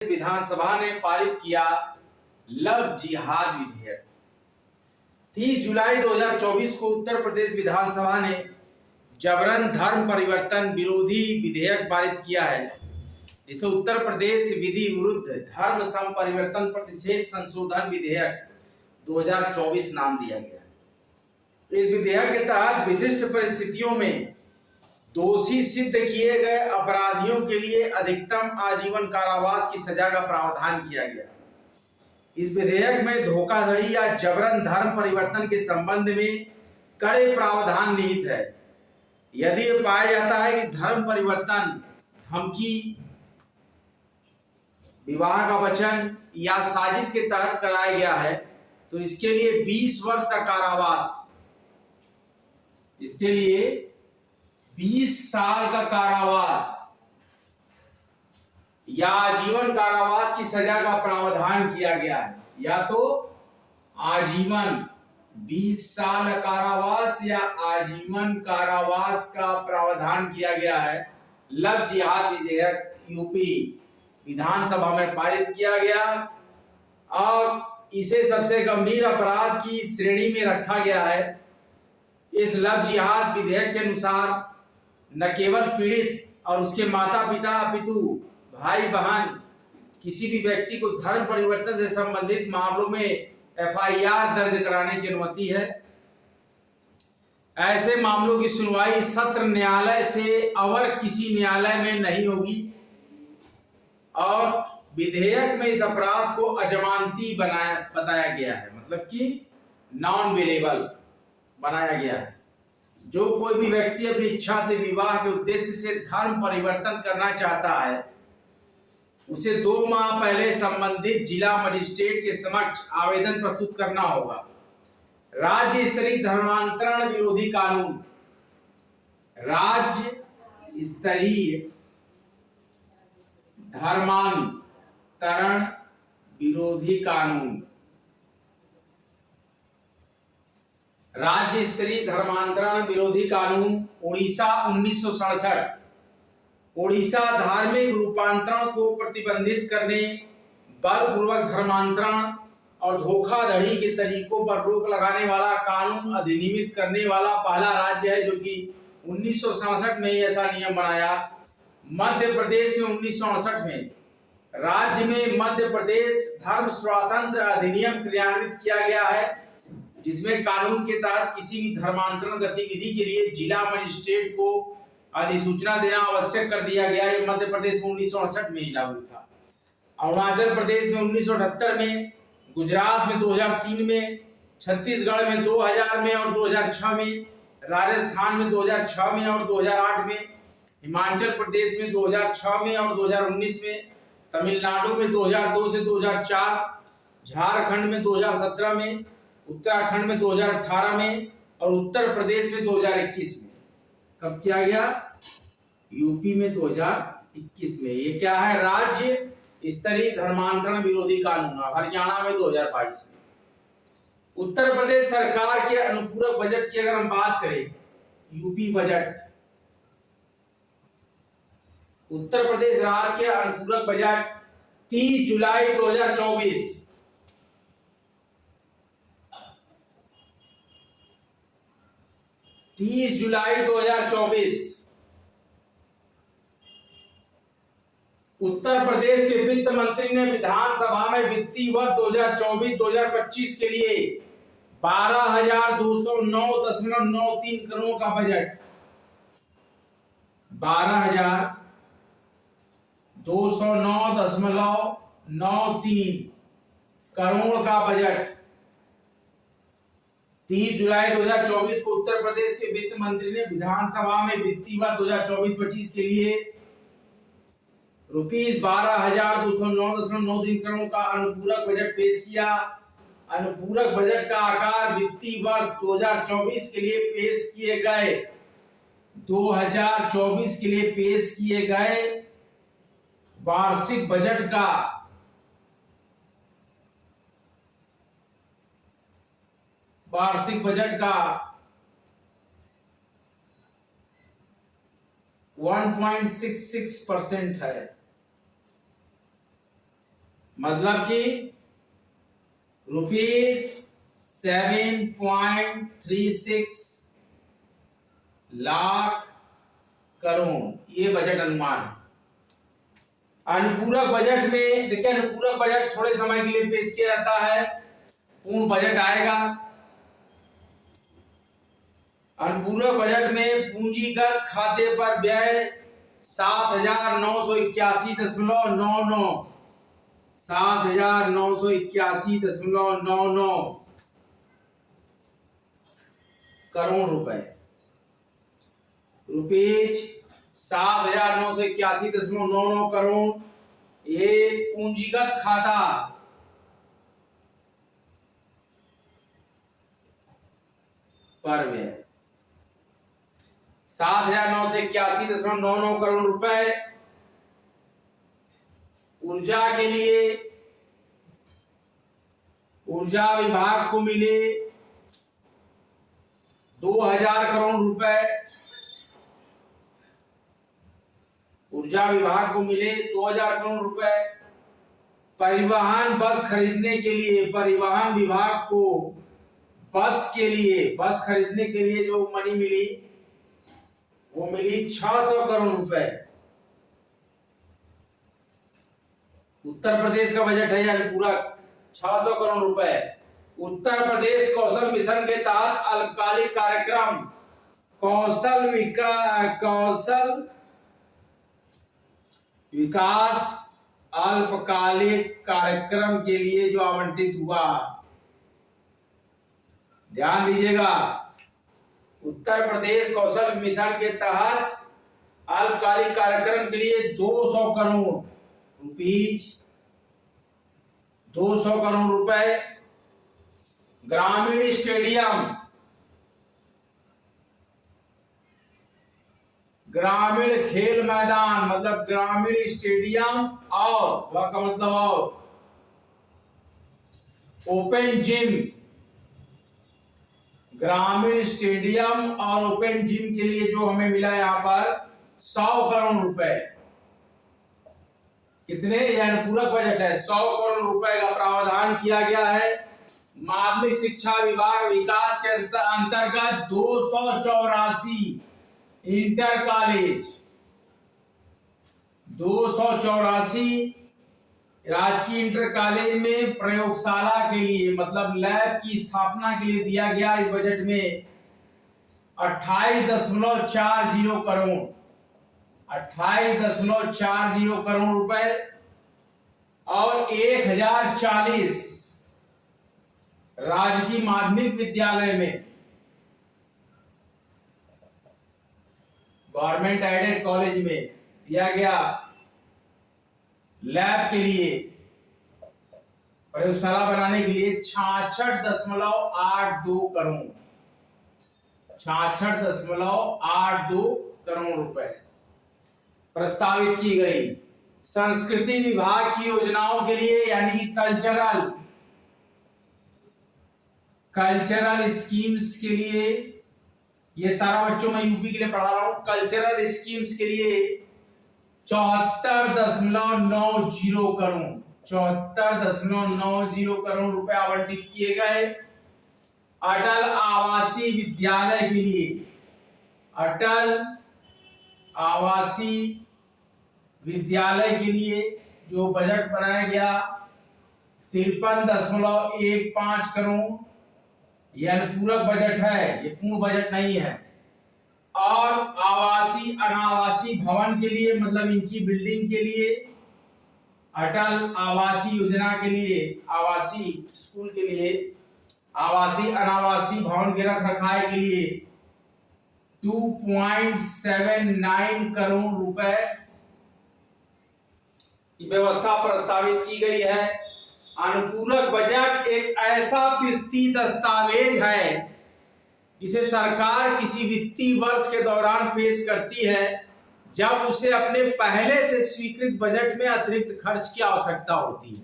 विधानसभा ने पारित किया लव जिहाद विधेयक। 30 जुलाई 2024 को उत्तर प्रदेश विधानसभा ने जबरन धर्म परिवर्तन विरोधी विधेयक पारित किया है, जिसे उत्तर प्रदेश विधि विरुद्ध धर्म सम परिवर्तन प्रतिषेध संशोधन विधेयक 2024 नाम दिया गया। इस विधेयक के तहत विशिष्ट परिस्थितियों में दोषी सिद्ध किए गए अपराधियों के लिए अधिकतम आजीवन कारावास की सजा का प्रावधान किया गया। इस विधेयक में धोखाधड़ी या जबरन धर्म परिवर्तन के संबंध में कड़े प्रावधान निहित है। यदि यह पाया जाता है कि धर्म परिवर्तन, धमकी, विवाह का वचन या साजिश के तहत कराया गया है, तो इसके लिए 20 वर्ष का कारावास, इसके लिए 20 साल का कारावास या आजीवन कारावास की सजा का प्रावधान किया गया है। या तो आजीवन 20 साल कारावास या आजीवन कारावास का प्रावधान किया गया है। लव जिहाद विधेयक यूपी विधानसभा में पारित किया गया और इसे सबसे गंभीर अपराध की श्रेणी में रखा गया है। इस लव जिहाद विधेयक के अनुसार न केवल पीड़ित और उसके माता पिता, पितु, भाई बहन, किसी भी व्यक्ति को धर्म परिवर्तन से संबंधित मामलों में एफआईआर दर्ज कराने की अनुमति है। ऐसे मामलों की सुनवाई सत्र न्यायालय से अवर किसी न्यायालय में नहीं होगी और विधेयक में इस अपराध को अजमानती बताया गया है, मतलब कि नॉन वेलेबल बनाया गया है। जो कोई भी व्यक्ति अपनी इच्छा से विवाह के उद्देश्य से धर्म परिवर्तन करना चाहता है, उसे 2 माह पहले संबंधित जिला मजिस्ट्रेट के समक्ष आवेदन प्रस्तुत करना होगा। राज्य स्तरीय धर्मांतरण विरोधी कानून, राज्य स्तरीय धर्मांतरण विरोधी कानून, राज्य स्तरीय धर्मांतरण विरोधी कानून उड़ीसा 1967 ओडिशा धार्मिक रूपांतरण को प्रतिबंधित करने, बलपूर्वक धर्मांतरण और धोखाधड़ी के तरीकों पर रोक लगाने वाला कानून अधिनियमित करने वाला पहला राज्य है, जो कि 1967 में ऐसा नियम बनाया। मध्य प्रदेश में 1968 में राज्य में मध्य प्रदेश धर्म स्वातंत्र अधिनियम क्रियान्वित किया गया है, जिसमें कानून के तहत किसी भी धर्मांतरण गतिविधि के लिए जिला मजिस्ट्रेट को अधिसूचना देना आवश्यक कर दिया गया। ये मध्य प्रदेश में 1968 में ही लागू था। अरुणाचल प्रदेश में 1978 में, गुजरात में 2003 में, छत्तीसगढ़ में 2000 में और 2006 में, राजस्थान में 2006 में और 2008 में, हिमाचल प्रदेश में 2006 में और 2019 में, तमिलनाडु में 2002 से 2004, झारखंड में 2017 में, उत्तराखंड में 2018 में और उत्तर प्रदेश में 2021 में। कब किया गया? यूपी में 2021 में। ये क्या है? राज्य स्तरीय धर्मांतरण विरोधी कानून। हरियाणा में 2022 में। उत्तर प्रदेश सरकार के अनुपूरक बजट की अगर हम बात करें, यूपी बजट, उत्तर प्रदेश राज्य के अनुपूरक बजट 30 जुलाई 2024 30 जुलाई 2024 उत्तर प्रदेश के वित्त मंत्री ने विधानसभा में वित्तीय वर्ष 2024-2025 के लिए 12,209.93 करोड़ का बजट, 12,209.93 करोड़ का बजट 30 जुलाई 2024 को उत्तर प्रदेश के वित्त मंत्री ने विधानसभा में वित्तीय वर्ष 2024-25 के लिए ₹12,209.93 करोड़ का अनुपूरक बजट पेश किया। अनुपूरक बजट का आकार वित्तीय वर्ष 2024 के लिए पेश किए गए 2024 के लिए पेश किए गए वार्षिक बजट का 1.66% है। मतलब कि ₹7.36 लाख करोड़, ये बजट अनुमान। अनुपूरक बजट में देखिए, अनुपूरक बजट थोड़े समय के लिए पेश किया जाता है, पूर्ण बजट आएगा। अनुपूरक बजट में पूंजीगत खाते पर व्यय 7,981.99 7,981.99 करोड़ रुपए, रुपीज 7,981.99 करोड़, ये पूंजीगत खाता पर व्यय 7,981.99 करोड़ रुपए। ऊर्जा के लिए ऊर्जा विभाग को मिले 2,000 करोड़ रुपए। ऊर्जा विभाग को मिले 2,000 करोड़ रुपए। परिवहन बस खरीदने के लिए परिवहन विभाग को बस खरीदने के लिए जो मनी मिली वो मिली 600 करोड़ रुपए। उत्तर प्रदेश का बजट है यानी पूरा 600 करोड़ रुपए। उत्तर प्रदेश कौशल मिशन के तहत अल्पकालिक कार्यक्रम कौशल विकास अल्पकालिक कार्यक्रम के लिए जो आवंटित हुआ, ध्यान दीजिएगा, उत्तर प्रदेश कौशल मिशन के तहत अल्पकालिक कार्यक्रम के लिए 200 करोड़ रुपीज 200 करोड़ रुपए। ग्रामीण स्टेडियम ग्रामीण खेल मैदान मतलब ग्रामीण स्टेडियम और वह का मतलब और ओपन जिम, ग्रामीण स्टेडियम और ओपन जिम के लिए जो हमें मिला यहाँ पर 100 करोड़ रुपए। कितने, यानी पूरा बजट है 100 करोड़ रुपए का प्रावधान किया गया है। माध्यमिक शिक्षा विभाग विकास के अंतर्गत 284 इंटर कॉलेज 284 राजकीय इंटर कॉलेज में प्रयोगशाला के लिए मतलब लैब की स्थापना के लिए दिया गया इस बजट में 28.40 करोड़ 28.40 करोड़ रुपए और 1040 राजकीय माध्यमिक विद्यालय में गवर्नमेंट एडेड कॉलेज में दिया गया लैब के लिए प्रयोगशाला बनाने के लिए 66.82 करोड़ 66.82 करोड़ रुपए प्रस्तावित की गई। संस्कृति विभाग की योजनाओं के लिए यानी कि कल्चरल स्कीम्स के लिए, ये सारा बच्चों में यूपी के लिए पढ़ा रहा हूं, कल्चरल स्कीम्स के लिए 74.90 करोड़ 74.90 करोड़ रुपए आवंटित किए गए। अटल आवासीय विद्यालय के लिए अटल आवासीय विद्यालय के लिए जो बजट बनाया गया 53.15 करोड़, यह अनुपूरक बजट है, ये पूर्ण बजट नहीं है। और आवासीय अनावासीय भवन के लिए मतलब इनकी बिल्डिंग के लिए अटल आवासीय योजना के लिए आवासीय स्कूल के लिए आवासीय अनावासीय भवन के रख रखाव के लिए 2.79 करोड़ रुपए की व्यवस्था प्रस्तावित की गई है। अनुपूरक बजट एक ऐसा वित्तीय दस्तावेज है जिसे सरकार किसी वित्तीय वर्ष के दौरान पेश करती है जब उसे अपने पहले से स्वीकृत बजट में अतिरिक्त खर्च की आवश्यकता होती है।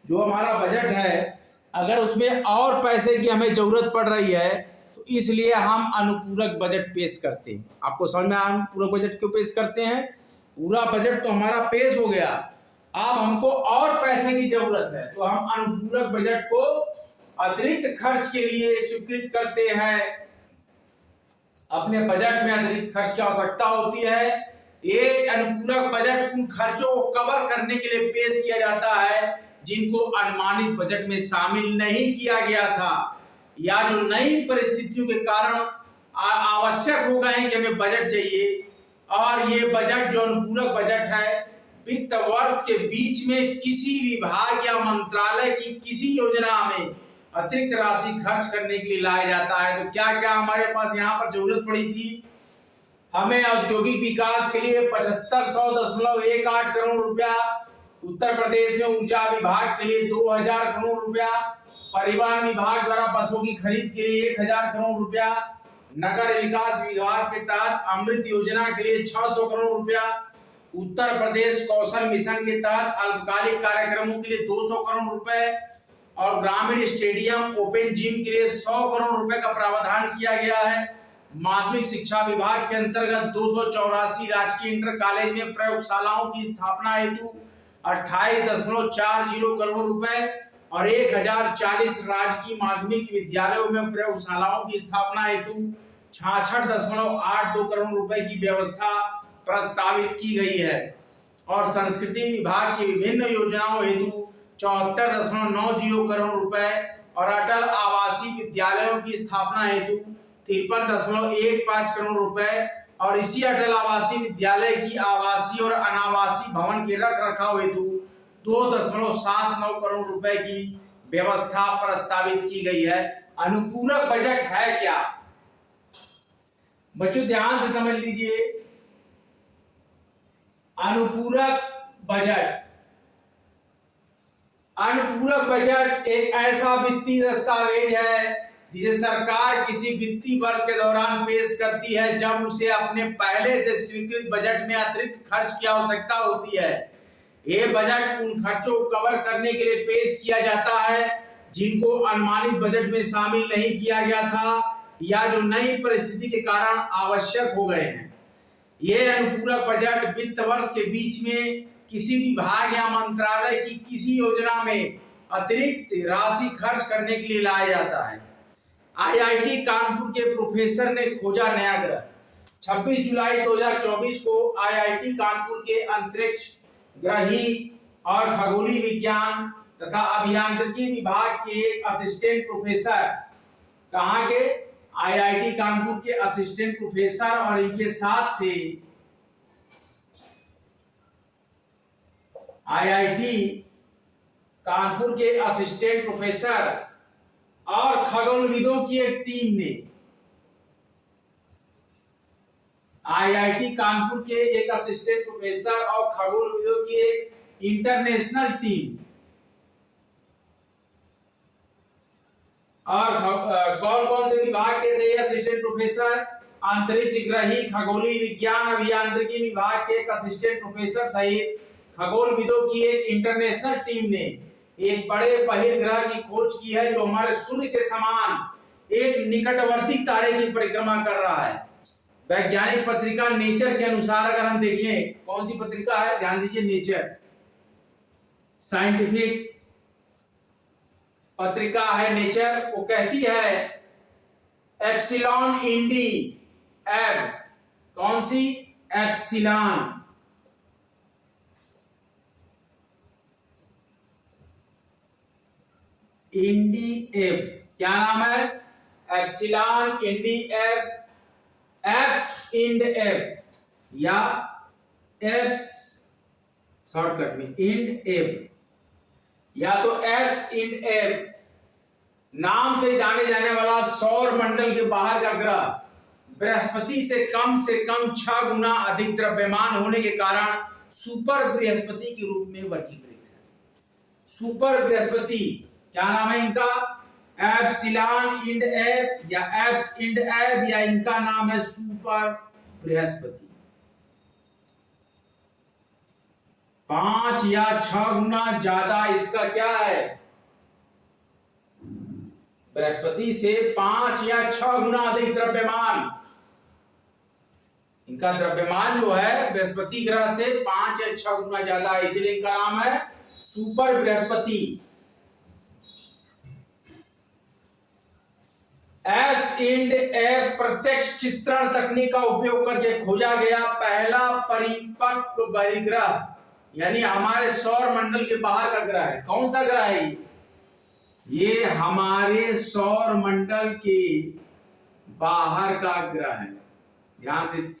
जो हमारा बजट है अगर उसमें और पैसे की हमें जरूरत पड़ रही है तो इसलिए हम अनुपूरक बजट पेश करते हैं। आपको समझ में आया अनुपूरक बजट क्यों पेश करते हैं? पूरा बजट तो हमारा पेश हो गया, अब हमको और पैसे की जरूरत है तो हम अनुपूरक बजट को अतिरिक्त खर्च के लिए स्वीकृत करते हैं। अपने बजट में अतिरिक्त खर्च की आवश्यकता होती है। ये अनुपूरक बजट उन खर्चों को कवर करने के लिए पेश किया जाता है जिनको अनुमानित बजट में शामिल नहीं किया गया था या जो नई परिस्थितियों के कारण आवश्यक हो गए हैं कि हमें बजट चाहिए। और ये बजट जो अनुपूरक बजट है वित्त वर्ष के बीच में किसी विभाग या मंत्रालय की किसी योजना में अतिरिक्त राशि खर्च करने के लिए लाया जाता है। तो क्या क्या हमारे पास यहाँ पर जरूरत पड़ी थी? हमें औद्योगिक विकास के लिए 7500.18 करोड़ रुपया, उत्तर प्रदेश में ऊर्जा विभाग के लिए 2000 करोड़ रुपया, परिवहन विभाग द्वारा बसों की खरीद के लिए 1000 करोड़ रुपया, नगर विकास विभाग के तहत अमृत योजना के लिए 600 करोड़ रुपया, उत्तर प्रदेश कौशल मिशन के तहत अल्पकालिक कार्यक्रमों के लिए 200 करोड़ रुपए और ग्रामीण स्टेडियम ओपन जिम के लिए 100 करोड़ रुपए का प्रावधान किया गया है। माध्यमिक शिक्षा विभाग के अंतर्गत 284 राजकीय इंटर कॉलेज में प्रयोगशालाओं की स्थापना हेतु 28.40 करोड़ रुपए और 1040 राजकीय माध्यमिक विद्यालयों में प्रयोगशालाओं की स्थापना हेतु 66.82 करोड़ रुपए की व्यवस्था प्रस्तावित की गई है। और संस्कृति विभाग की विभिन्न योजनाओं हेतु 74.90 करोड़ रुपए और अटल आवासीय विद्यालयों की स्थापना हेतु 53.15 करोड़ रुपए और इसी अटल आवासीय विद्यालय की आवासीय और अनावासीय भवन के रख रखाव हेतु 2.79 करोड़ रुपए की व्यवस्था प्रस्तावित की गई है। अनुपूरक बजट है क्या? बच्चों ध्यान से समझ लीजिए। अनुपूरक बजट, अनुपूरक बजट एक ऐसा वित्तीय दस्तावेज है जिसे सरकार किसी वित्तीय वर्ष के दौरान पेश करती है जब उसे अपने पहले से स्वीकृत बजट में अतिरिक्त खर्च की आवश्यकता होती है। ये बजट उन खर्चों को कवर करने के लिए पेश किया जाता है जिनको अनुमानित बजट में शामिल नहीं किया गया था या जो नई परिस्थिति के कारण आवश्यक हो गए हैं। यह अनुपूरक बजट वित्त वर्ष के बीच में किसी विभाग या मंत्रालय की किसी योजना में अतिरिक्त राशि खर्च करने के लिए लाया जाता है। आईआईटी कानपुर के प्रोफेसर ने खोजा नया ग्रह। 26 जुलाई 2024 को आईआईटी कानपुर के अंतरिक्ष ग्रही और खगोलीय विज्ञान तथा अभियांत्रिकी विभाग के एक असिस्टेंट प्रोफेसर, कहाँ के? आईआईटी कानपुर के असिस्टेंट प्रोफेसर और इनके साथ थे आईआईटी कानपुर के असिस्टेंट प्रोफेसर और खगोलविदों की एक टीम ने, आईआईटी कानपुर के एक असिस्टेंट प्रोफेसर और खगोलविदों की एक इंटरनेशनल टीम और कौन कौन से विभाग के थे असिस्टेंट प्रोफेसर? अंतरिक्ष ग्रही, खगोलीय विज्ञान, अभियांत्रिकी विभाग के एक असिस्टेंट प्रोफेसर सहित खगोलविदों की एक इंटरनेशनल टीम ने एक बड़े बहिर्ग्रह की खोज की है जो हमारे सूर्य के समान एक निकटवर्ती तारे की परिक्रमा कर रहा है। वैज्ञानिक पत्रिका नेचर के अनुसार अगर हम देखें, कौन सी पत्रिका है? ध्यान दीजिए, नेचर साइंटिफिक पत्रिका है नेचर। वो कहती है एप्सिलॉन इंडी एब, कौन सी? एप्सिलॉन इंडी एब, क्या नाम है? एप्सिलॉन इंडी एब, एप्स इंड एब या एप्स शॉर्टकट में इंड एब या तो एप्स इंड एब नाम से जाने जाने वाला सौर मंडल के बाहर का ग्रह बृहस्पति से कम 6 गुना अधिक द्रव्यमान होने के कारण सुपर बृहस्पति के रूप में वर्गीकृत है। सुपर बृहस्पति, क्या नाम है इनका? एप्सिलॉन इंड एब या एप्स इंड एब या इनका नाम है सुपर बृहस्पति। 5 या 6 गुना ज्यादा इसका क्या है? बृहस्पति से 5 या 6 गुना अधिक द्रव्यमान इनका द्रव्यमान जो है बृहस्पति ग्रह से 5 या 6 गुना ज्यादा है, इसलिए इनका नाम है सुपर बृहस्पति। एस-इंड ए प्रत्यक्ष चित्रण तकनीक का उपयोग करके खोजा गया पहला परिपक्व बहिर्ग्रह, यानी हमारे सौर मंडल के बाहर का ग्रह है। कौन सा ग्रह है ये हमारे सौर मंडल के बाहर का ग्रह है। ध्यान से